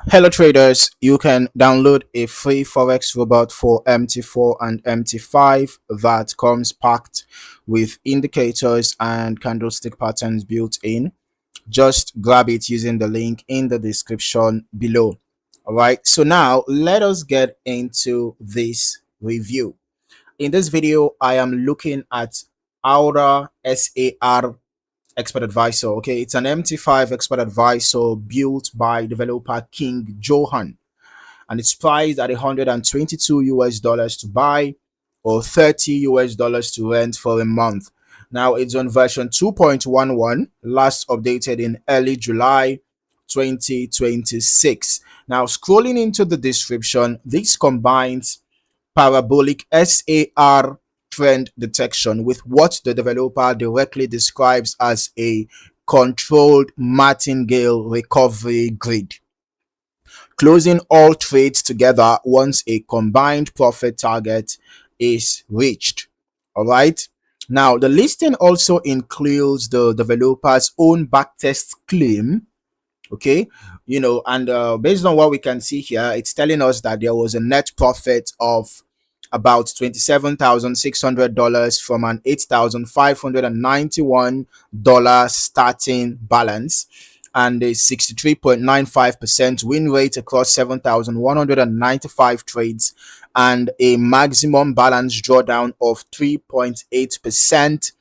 Hello traders, you can download a free Forex robot for MT4 and MT5 that comes packed with indicators and candlestick patterns built in. Just grab it using the link in the description below. All right, so now let us get into this review. In this video, I am looking at AuraSAR expert advisor. Okay, it's an MT5 expert advisor built by developer King Johan, and it's priced at 122 US dollars to buy or 30 US dollars to rent for a month. Now it's on version 2.11, last updated in early July 2026. Now scrolling into the description, this combines Parabolic SAR trend detection with what the developer directly describes as a controlled martingale recovery grid, closing all trades together once a combined profit target is reached. All right. Now, the listing also includes the developer's own backtest claim. Okay, and based on what we can see here, it's telling us that there was a net profit of about $27,600 from an $8,591 starting balance, and a 63.95% win rate across 7,195 trades, and a maximum balance drawdown of 3.8%.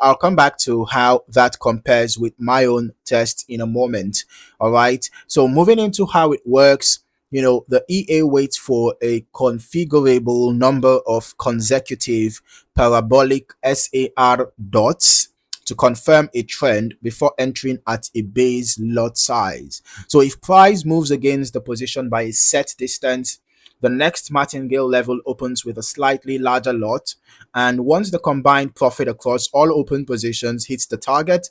I'll come back to how that compares with my own test in a moment. All right, so moving into how it works. The EA waits for a configurable number of consecutive parabolic SAR dots to confirm a trend before entering at a base lot size. So if price moves against the position by a set distance, the next martingale level opens with a slightly larger lot, and once the combined profit across all open positions hits the target,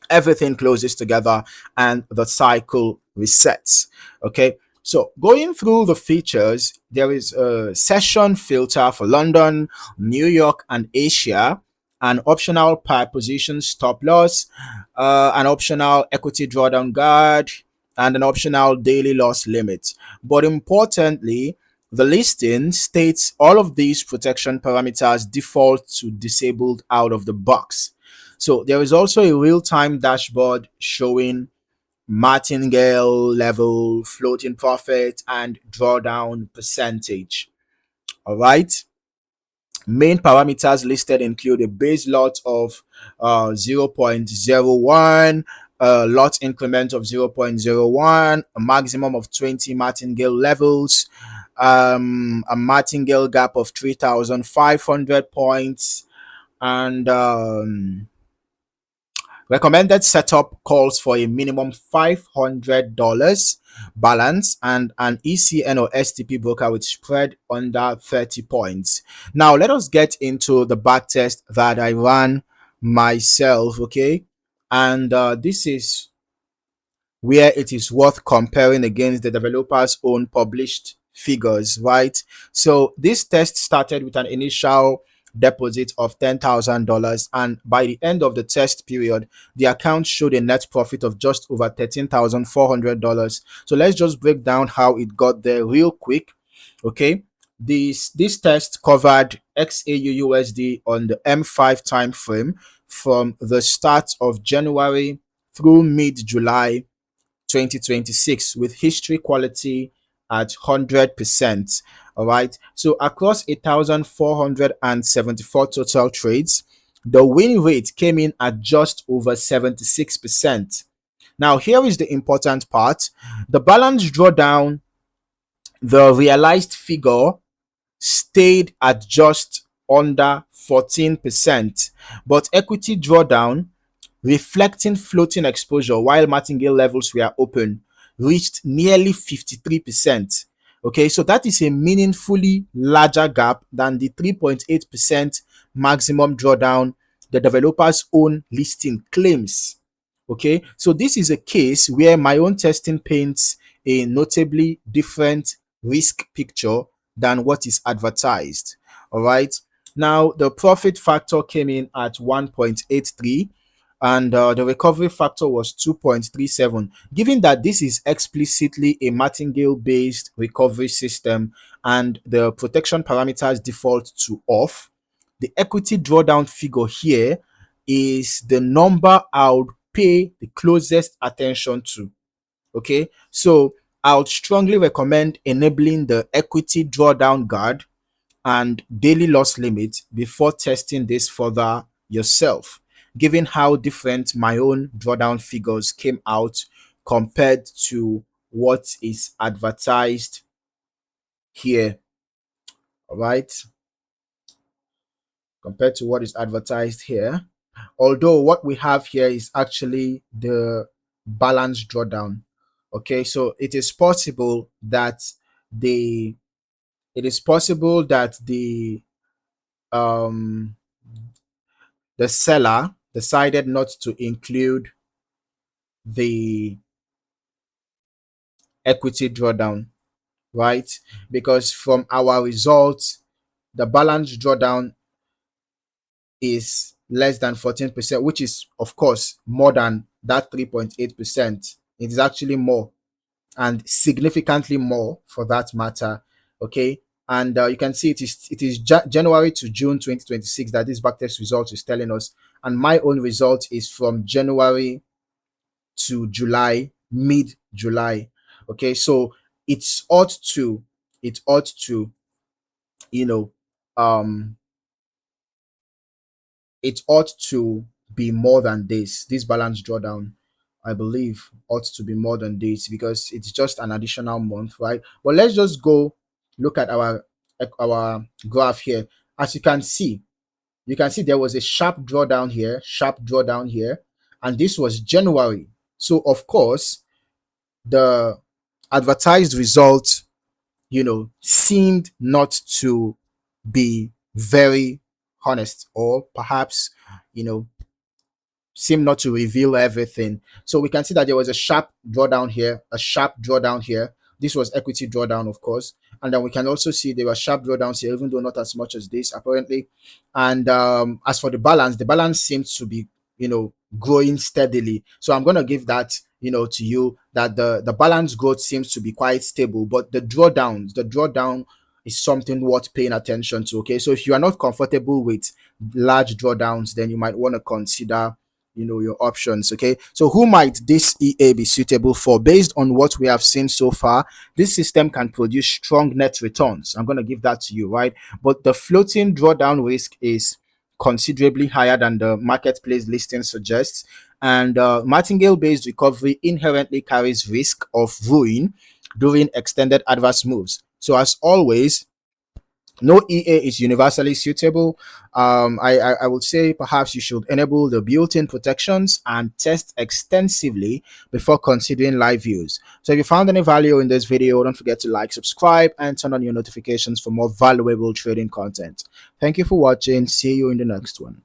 everything closes together and the cycle resets. Okay, so going through the features, there is a session filter for London, New York, and Asia, an optional per position stop loss, an optional equity drawdown guard, and an optional daily loss limit. But importantly, the listing states all of these protection parameters default to disabled out of the box. So there is also a real-time dashboard showing martingale level, floating profit, and drawdown percentage. All right. Main parameters listed include a base lot of 0.01, a lot increment of 0.01, a maximum of 20 martingale levels, a martingale gap of 3,500 points, and recommended setup calls for a minimum $500 balance and an ECN or STP broker with spread under 30 points. Now, let us get into the back test that I ran myself, okay? And this is where it is worth comparing against the developer's own published figures, right? So this test started with an initial deposit of $10,000, and by the end of the test period, the account showed a net profit of just over $13,400. So let's just break down how it got there real quick. Okay, this test covered XAUUSD on the M5 time frame from the start of January through mid-July 2026, with history quality at 100%. All right, so across 1,474 total trades, the win rate came in at just over 76%. Now here is the important part: the balance drawdown, the realized figure, stayed at just under 14%, but equity drawdown, reflecting floating exposure while martingale levels were open, reached nearly 53%. Okay, so that is a meaningfully larger gap than the 3.8% maximum drawdown the developer's own listing claims. Okay, so this is a case where my own testing paints a notably different risk picture than what is advertised. All right, now the profit factor came in at 1.83, and the recovery factor was 2.37. Given that this is explicitly a martingale based recovery system and the protection parameters default to off, the equity drawdown figure here is the number I would pay the closest attention to. Okay, so I would strongly recommend enabling the equity drawdown guard and daily loss limit before testing this further yourself, given how different my own drawdown figures came out compared to what is advertised here. All right, compared to what is advertised here. Although what we have here is actually the balance drawdown. Okay, so it is possible that the um the seller decided not to include the equity drawdown, right? Because from our results, the balance drawdown is less than 14%, which is, of course, more than that 3.8%. It is actually more, and significantly more for that matter. Okay. And you can see it is January to June 2026 that this backtest result is telling us. And my own result is from January to July, mid July. Okay, so it's ought to, it ought to, you know, um, it ought to be more than this. This balance drawdown, I believe, ought to be more than this because it's just an additional month, right? But let's just go look at our graph here. As you can see there was a sharp drawdown here, and this was January. So of course, the advertised result, seemed not to be very honest, or perhaps, you know, seem not to reveal everything. So we can see that there was a sharp drawdown here, a sharp drawdown here. This was equity drawdown, of course. And then we can also see there were sharp drawdowns here, even though not as much as this, apparently. And as for the balance seems to be, growing steadily. So I'm going to give that, to you, that the balance growth seems to be quite stable, but the drawdown is something worth paying attention to. Okay. So if you are not comfortable with large drawdowns, then you might want to consider your options. Okay, so who might this EA be suitable for? Based on what we have seen so far, this system can produce strong net returns. I'm going to give that to you, right? But the floating drawdown risk is considerably higher than the marketplace listing suggests, and martingale based recovery inherently carries risk of ruin during extended adverse moves. So as always, no EA is universally suitable. I would say perhaps you should enable the built-in protections and test extensively before considering live views. So if you found any value in this video, don't forget to like, subscribe, and turn on your notifications for more valuable trading content. Thank you for watching. See you in the next one.